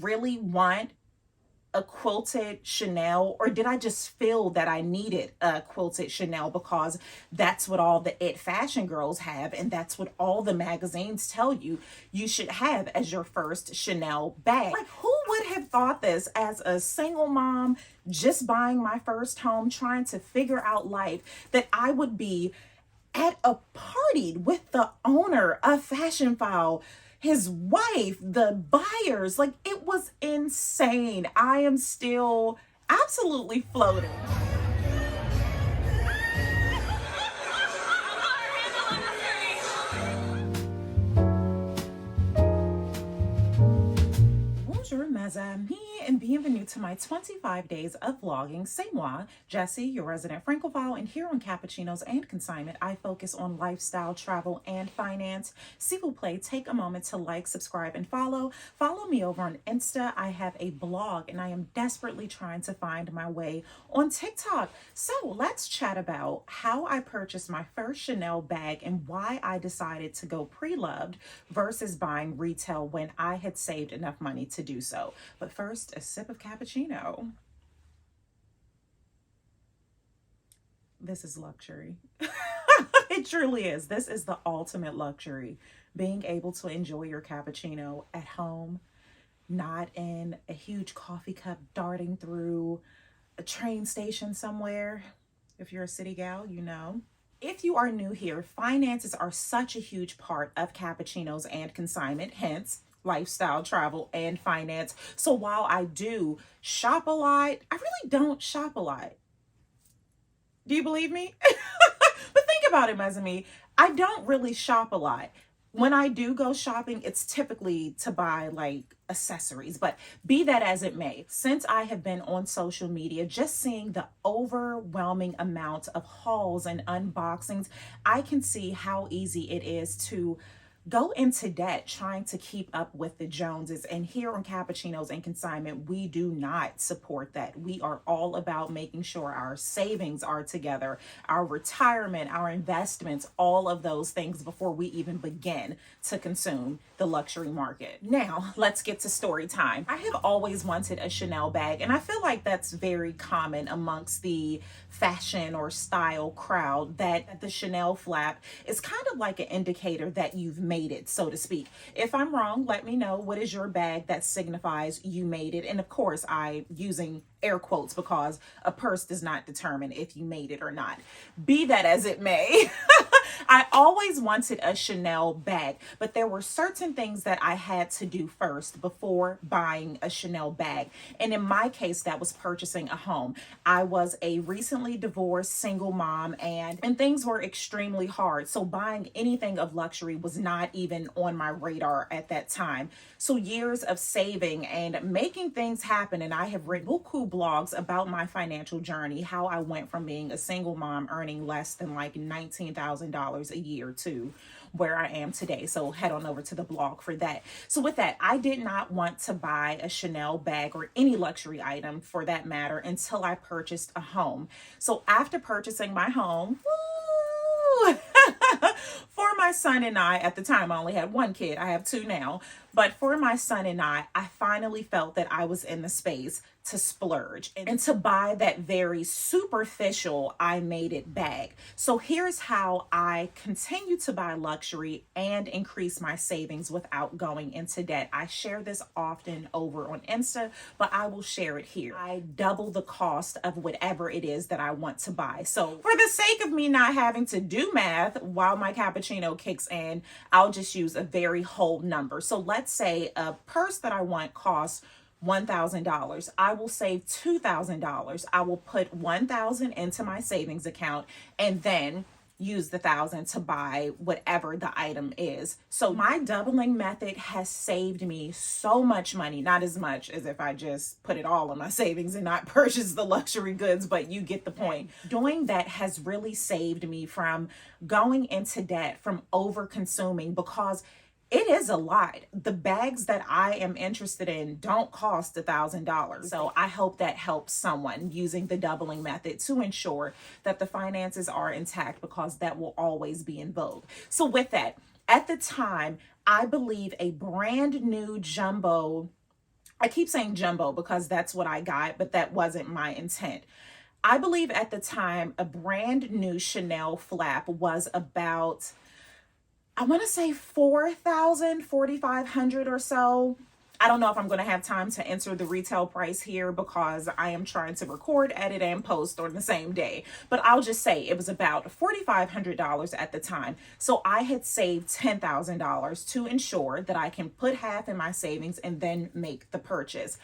really want a quilted Chanel, or did I just feel that I needed a quilted Chanel because that's what all the it fashion girls have, and that's what all the magazines tell you you should have as your first Chanel bag? Like, who would have thought this as a single mom just buying my first home, trying to figure out life, that I would be at a party with the owner of Fashionphile, his wife, the buyers? Like, it was insane. I am still absolutely floating. Bonjour, mes amis, and bienvenue to my 25 days of vlogging. C'est moi, Jessie, your resident Francophile, and here on Cappuccinos and Consignment, I focus on lifestyle, travel, and finance. S'il vous plaît, take a moment to like, subscribe, and follow. Follow me over on Insta. I have a blog, and I am desperately trying to find my way on TikTok. So let's chat about how I purchased my first Chanel bag and why I decided to go pre-loved versus buying retail when I had saved enough money to do so. But first, a sip of cappuccino. This is luxury. It truly is. This is the ultimate luxury. Being able to enjoy your cappuccino at home, not in a huge coffee cup darting through a train station somewhere. If you're a city gal, you know. If you are new here, finances are such a huge part of Cappuccinos and Consignment, hence lifestyle, travel, and finance. So while I do shop a lot, I really don't shop a lot. Do you believe me? But think about it, Mesame. I don't really shop a lot. When I do go shopping, it's typically to buy like accessories, but be that as it may, since I have been on social media, just seeing the overwhelming amount of hauls and unboxings, I can see how easy it is to go into debt trying to keep up with the Joneses. And here on Cappuccinos and Consignment, we do not support that. We are all about making sure our savings are together, our retirement, our investments, all of those things before we even begin to consume the luxury market. Now, let's get to story time. I have always wanted a Chanel bag, and I feel like that's very common amongst the fashion or style crowd, that the Chanel flap is kind of like an indicator that you've made it, so to speak. If I'm wrong, let me know. What is your bag that signifies you made it? And of course, I using air quotes because a purse does not determine if you made it or not. Be that as it may. I always wanted a Chanel bag, but there were certain things that I had to do first before buying a Chanel bag. And in my case, that was purchasing a home. I was a recently divorced single mom, and things were extremely hard. So buying anything of luxury was not even on my radar at that time. So years of saving and making things happen, and I have written beaucoup blogs about my financial journey, how I went from being a single mom earning less than like $19,000 a year to where I am today. So head on over to the blog for that. So with that, I did not want to buy a Chanel bag or any luxury item for that matter until I purchased a home. So after purchasing my home, woo, for my son and I, at the time I only had one kid, I have two now, but for my son and I finally felt that I was in the space to splurge and to buy that very superficial I made it bag. So here's how I continue to buy luxury and increase my savings without going into debt. I share this often over on Insta, but I will share it here. I double the cost of whatever it is that I want to buy. So for the sake of me not having to do math while my cappuccino kicks in, I'll just use a very whole number. So let's say a purse that I want costs $1,000. I will save $2,000. I will put $1,000 into my savings account and then use the $1,000 to buy whatever the item is. So my doubling method has saved me so much money, not as much as if I just put it all in my savings and not purchase the luxury goods, but you get the point. Doing that has really saved me from going into debt, from over consuming, because it is a lot. The bags that I am interested in don't cost $1,000. So I hope that helps someone using the doubling method to ensure that the finances are intact, because that will always be in vogue. So with that, at the time, I believe a brand new jumbo I keep saying jumbo because that's what I got, but that wasn't my intent. I believe at the time a brand new Chanel flap was about, I want to say 4,000, 4,500 or so. I don't know if I'm going to have time to enter the retail price here because I am trying to record, edit, and post on the same day. But I'll just say it was about $4,500 at the time. So I had saved $10,000 to ensure that I can put half in my savings and then make the purchase.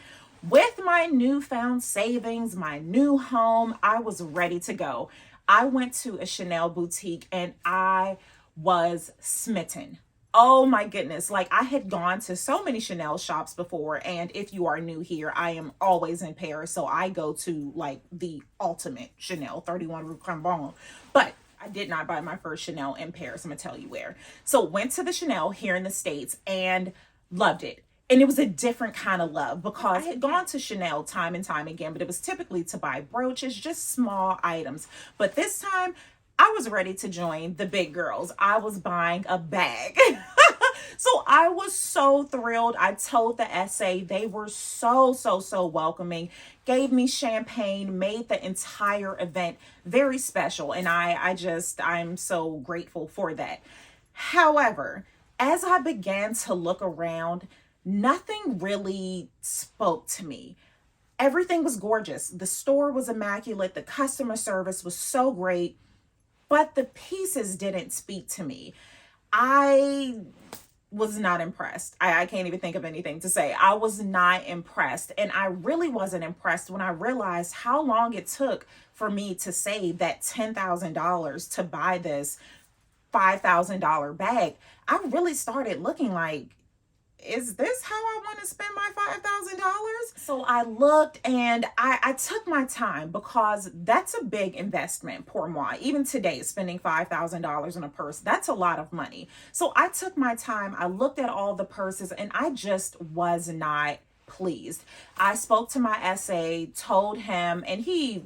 With my newfound savings, my new home, I was ready to go. I went to a Chanel boutique and I was smitten. Oh my goodness. Like, I had gone to so many Chanel shops before. And if you are new here, I am always in Paris. So I go to like the ultimate Chanel, 31 Rue Cambon. But I did not buy my first Chanel in Paris. I'm gonna tell you where. So went to the Chanel here in the States and loved it. And it was a different kind of love because I had gone to Chanel time and time again, but it was typically to buy brooches, just small items. But this time I was ready to join the big girls. I was buying a bag. So I was so thrilled. I told the SA, they were so welcoming, gave me champagne, made the entire event very special. And I'm so grateful for that. However, as I began to look around, nothing really spoke to me. Everything was gorgeous. The store was immaculate. The customer service was so great, but the pieces didn't speak to me. I was not impressed. I can't even think of anything to say. I was not impressed. And I really wasn't impressed when I realized how long it took for me to save that $10,000 to buy this $5,000 bag. I really started looking like, is this how I want to spend my $5,000? So I looked and I took my time because that's a big investment pour moi. Even today, spending $5,000 on a purse, that's a lot of money. So I took my time. I looked at all the purses and I just was not pleased. I spoke to my SA, told him, and he,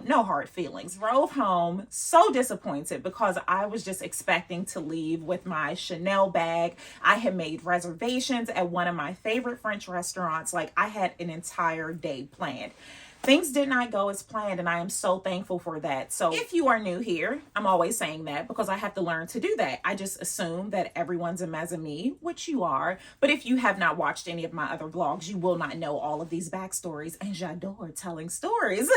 no hard feelings, drove home so disappointed because I was just expecting to leave with my Chanel bag. I had made reservations at one of my favorite French restaurants. Like, I had an entire day planned. Things did not go as planned, and I am so thankful for that. So if you are new here, I'm always saying that because I have to learn to do that. I just assume that everyone's a me, which you are. But if you have not watched any of my other vlogs, you will not know all of these backstories. And j'adore telling stories.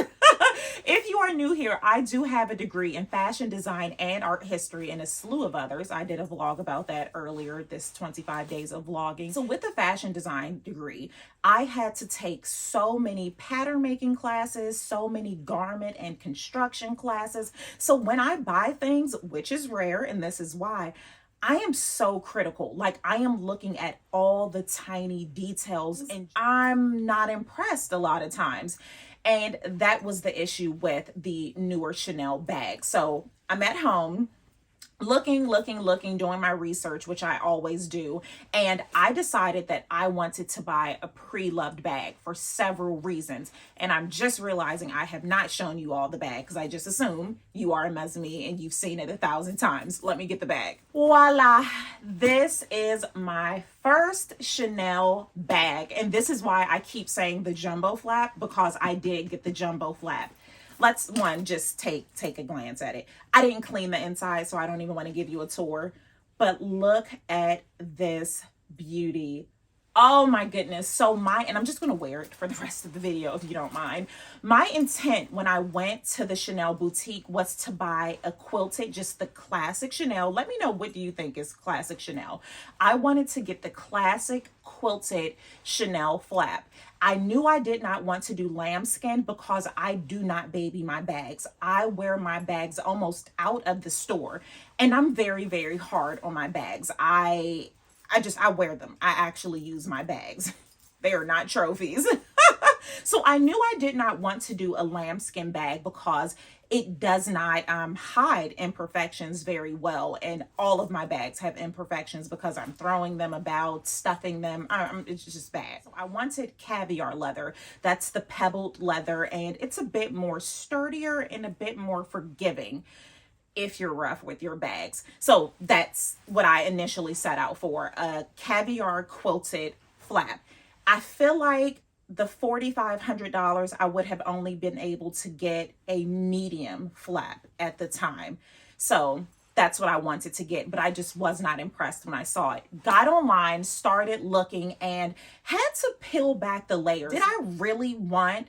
If you are new here, I do have a degree in fashion design and art history and a slew of others. I did a vlog about that earlier, this 25 days of vlogging. So with the fashion design degree, I had to take so many pattern making classes, so many garment and construction classes. So when I buy things, which is rare, and this is why, I am so critical. Like, I am looking at all the tiny details and I'm not impressed a lot of times. And that was the issue with the newer Chanel bag. So I'm at home looking, doing my research, which I always do. And I decided that I wanted to buy a pre-loved bag for several reasons. And I'm just realizing I have not shown you all the bag because I just assume you are a me and you've seen it 1,000 times. Let me get the bag. Voila. This is my first Chanel bag. And this is why I keep saying the jumbo flap, because I did get the jumbo flap. Let's just take a glance at it. I didn't clean the inside, so I don't even want to give you a tour. But look at this beauty. Oh my goodness. So and I'm just going to wear it for the rest of the video if you don't mind. My intent when I went to the Chanel boutique was to buy a quilted, just the classic Chanel. Let me know, what do you think is classic Chanel? I wanted to get the classic quilted Chanel flap. I knew I did not want to do lambskin because I do not baby my bags. I wear my bags almost out of the store, and I'm very hard on my bags. I wear them. I actually use my bags. They are not trophies. So I knew I did not want to do a lambskin bag because it does not hide imperfections very well. And all of my bags have imperfections because I'm throwing them about, stuffing them. It's just bad. So I wanted caviar leather. That's the pebbled leather, and it's a bit more sturdier and a bit more forgiving if you're rough with your bags. So that's what I initially set out for, a caviar quilted flap. I feel like the $4,500, I would have only been able to get a medium flap at the time. So that's what I wanted to get, but I just was not impressed when I saw it. Got online, started looking, and had to peel back the layers. Did I really want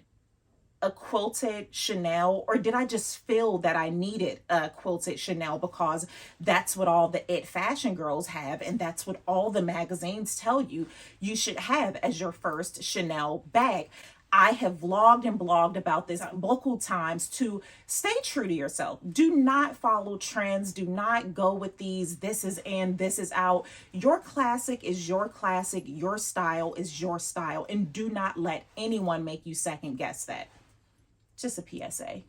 a quilted Chanel, or did I just feel that I needed a quilted Chanel because that's what all the it fashion girls have, and that's what all the magazines tell you you should have as your first Chanel bag? I have vlogged and blogged about this multiple times to stay true to yourself. Do not follow trends. Do not go with these, this is in, this is out. Your classic is your classic. Your style is your style. And do not let anyone make you second guess that. Just a PSA.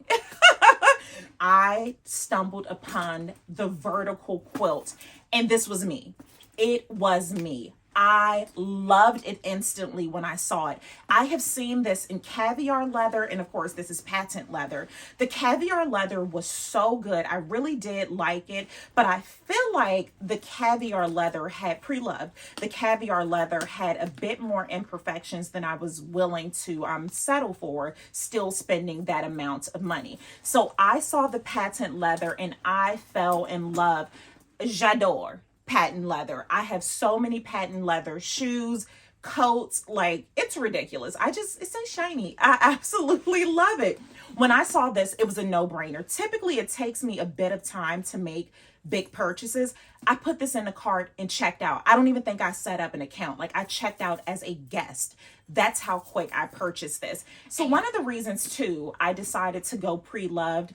I stumbled upon the vertical quilt, and this was me. It was me. I loved it instantly when I saw it. I have seen this in caviar leather, and of course this is patent leather. The caviar leather was so good. I really did like it, but I feel like the caviar leather had pre-loved. The caviar leather had a bit more imperfections than I was willing to settle for, still spending that amount of money. So I saw the patent leather and I fell in love. J'adore patent leather. I have so many patent leather shoes, coats, like it's ridiculous. It's so shiny. I absolutely love it. When I saw this, it was a no-brainer. Typically, it takes me a bit of time to make big purchases. I put this in the cart and checked out. I don't even think I set up an account. Like I checked out as a guest. That's how quick I purchased this. So one of the reasons too, I decided to go pre-loved,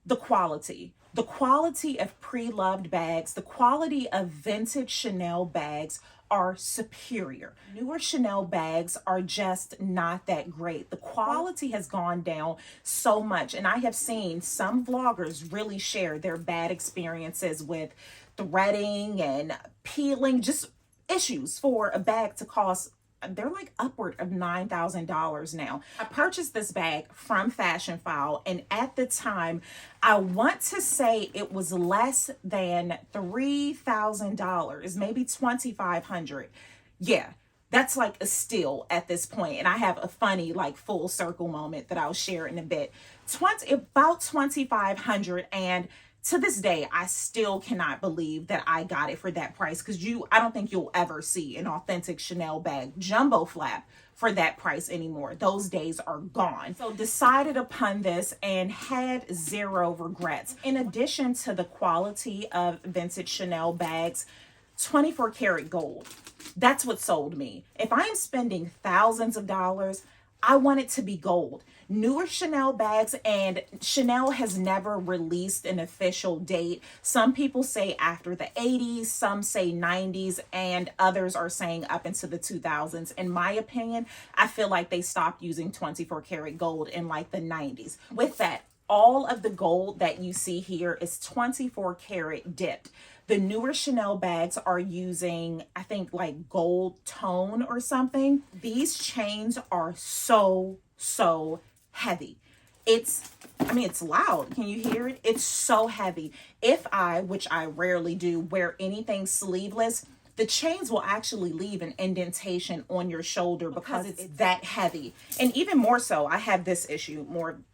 the quality. The quality of pre-loved bags, the quality of vintage Chanel bags are superior. Newer Chanel bags are just not that great. The quality has gone down so much, and I have seen some vloggers really share their bad experiences with threading and peeling, just issues for a bag to cost, they're like upward of $9,000 now. I purchased this bag from Fashionphile, and at the time, I want to say it was less than $3,000, maybe $2,500. Yeah, that's like a steal at this point. And I have a funny like full circle moment that I'll share in a bit. About $2,500, and to this day, I still cannot believe that I got it for that price, because I don't think you'll ever see an authentic Chanel bag jumbo flap for that price anymore. Those days are gone. So decided upon this and had zero regrets. In addition to the quality of vintage Chanel bags, 24 karat gold. That's what sold me. If I'm spending thousands of dollars, I want it to be gold. Newer Chanel bags, and Chanel has never released an official date. Some people say after the 80s, some say 90s, and others are saying up into the 2000s. In my opinion, I feel like they stopped using 24 karat gold in like the 90s. With that, all of the gold that you see here is 24 karat dipped. The newer Chanel bags are using, I think, like gold tone or something. These chains are so heavy. It's loud. Can you hear it? It's so heavy. If I, which I rarely do, wear anything sleeveless, the chains will actually leave an indentation on your shoulder because it's that heavy. And even more so, I have this issue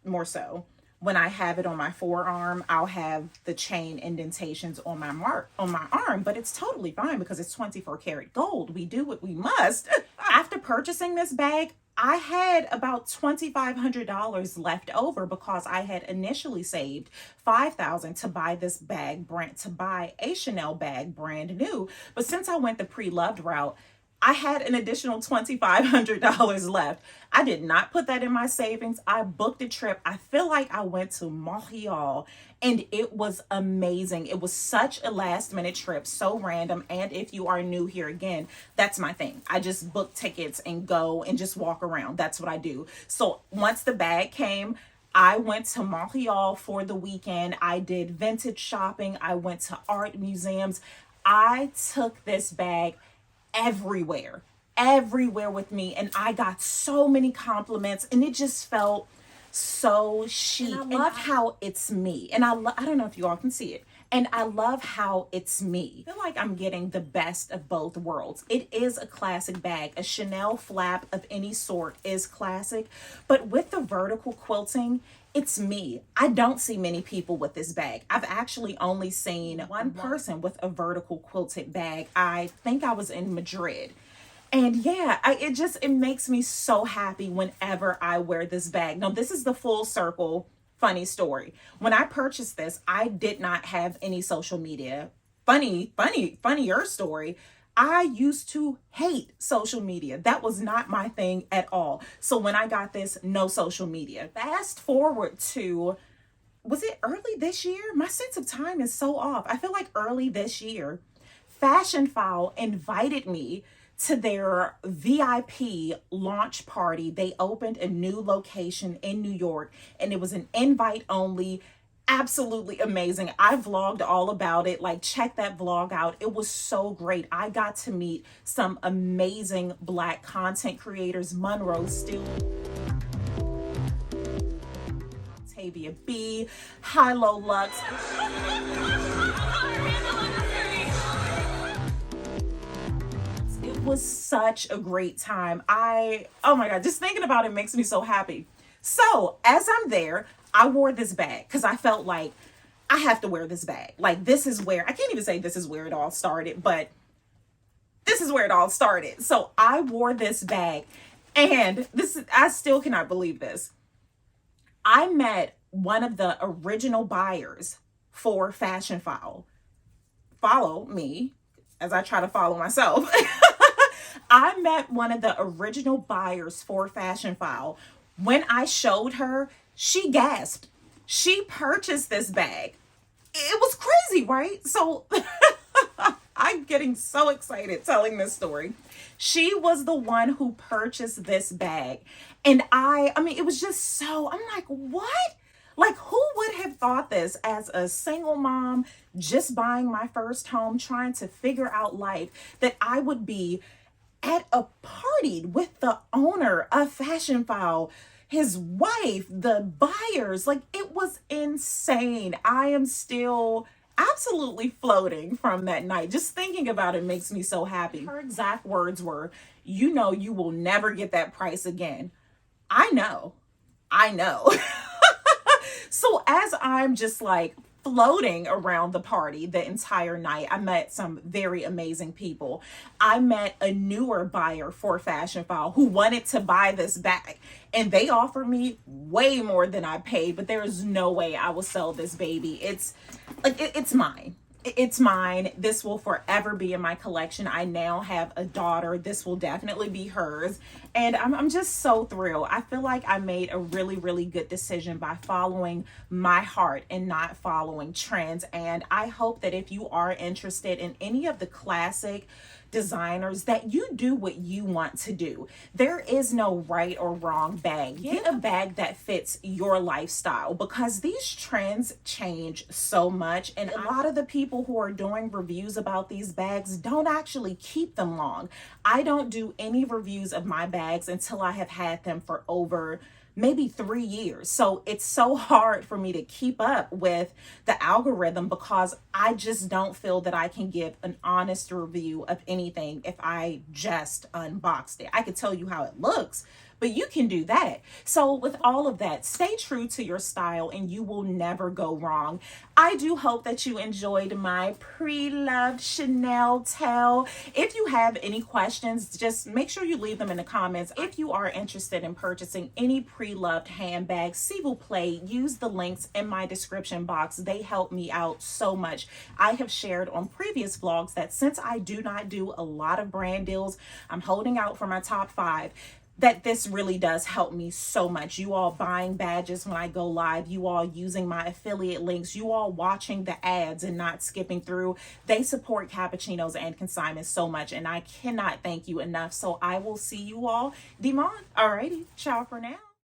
more so. When I have it on my forearm, I'll have the chain indentations on my arm, but it's totally fine because it's 24 karat gold. We do what we must. After purchasing this bag, I had about $2,500 left over because I had initially saved $5,000 to buy this bag, to buy a Chanel bag brand new. But since I went the pre-loved route, I had an additional $2,500 left. I did not put that in my savings. I booked a trip. I feel like I went to Montreal, and it was amazing. It was such a last minute trip, so random. And if you are new here, again, that's my thing. I just book tickets and go and just walk around. That's what I do. So once the bag came, I went to Montreal for the weekend. I did vintage shopping. I went to art museums. I took this bag everywhere with me, and I got so many compliments, and it just felt so chic. And I love how it's me, and I don't know if you all can see it. And I love how it's me. I feel like I'm getting the best of both worlds. It is a classic bag. A Chanel flap of any sort is classic, but with the vertical quilting, it's me. I don't see many people with this bag. I've actually only seen one person with a vertical quilted bag. I think I was in Madrid. And yeah, it makes me so happy whenever I wear this bag. Now, this is the full circle funny story. When I purchased this, I did not have any social media. Funnier story. I used to hate social media. That was not my thing at all. So when I got this, no social media. Fast forward to, was it early this year? My sense of time is so off. I feel like early this year, Fashionphile invited me to their VIP launch party. They opened a new location in New York, and it was an invite only. Absolutely amazing. I vlogged all about it. Like, check that vlog out. It was so great. I got to meet some amazing Black content creators. Monroe Steele, Tavia B, Hilo Lux. It was such a great time. Oh my God, just thinking about it makes me so happy. So as I'm there, I wore this bag because I felt like I have to wear this bag. Like, this is where, I can't even say this is where it all started, but this is where it all started. So I wore this bag, and I still cannot believe this. I met one of the original buyers for Fashionphile. Follow me as I try to follow myself. I met one of the original buyers for Fashionphile. When I showed her, she gasped. She purchased this bag. It was crazy, right? So I'm getting so excited telling this story. She was the one who purchased this bag. And I mean, it was just so, I'm like, what? Like, who would have thought this as a single mom, just buying my first home, trying to figure out life, that I would be at a party with the owner of Fashionphile, his wife, the buyers. Like, it was insane. I am still absolutely floating from that night. Just thinking about it makes me so happy. Her exact words were, "You know, you will never get that price again." I know. So as I'm just like floating around the party the entire night, I met some very amazing people. I met a newer buyer for Fashionphile who wanted to buy this bag, and they offered me way more than I paid, but there is no way I will sell this baby. It's like, it's mine. It's mine. This will forever be in my collection. I now have a daughter. This will definitely be hers. And I'm just so thrilled. I feel like I made a really, really good decision by following my heart and not following trends. And I hope that if you are interested in any of the classic designers, that you do what you want to do. There is no right or wrong bag. Get a bag that fits your lifestyle, because these trends change so much, and a lot of the people who are doing reviews about these bags don't actually keep them long. I don't do any reviews of my bags until I have had them for over maybe 3 years. So it's so hard for me to keep up with the algorithm, because I just don't feel that I can give an honest review of anything if I just unboxed it. I could tell you how it looks, but you can do that. So with all of that, stay true to your style and you will never go wrong. I do hope that you enjoyed my pre-loved Chanel tell. If you have any questions, just make sure you leave them in the comments. If you are interested in purchasing any pre-loved handbags, s'il vous plaît, use the links in my description box. They help me out so much. I have shared on previous vlogs that since I do not do a lot of brand deals, I'm holding out for my top 5, that this really does help me so much. You all buying badges when I go live, you all using my affiliate links, you all watching the ads and not skipping through. They support Cappuccinos and Consignment so much, and I cannot thank you enough. So I will see you all demain. Alrighty, ciao for now.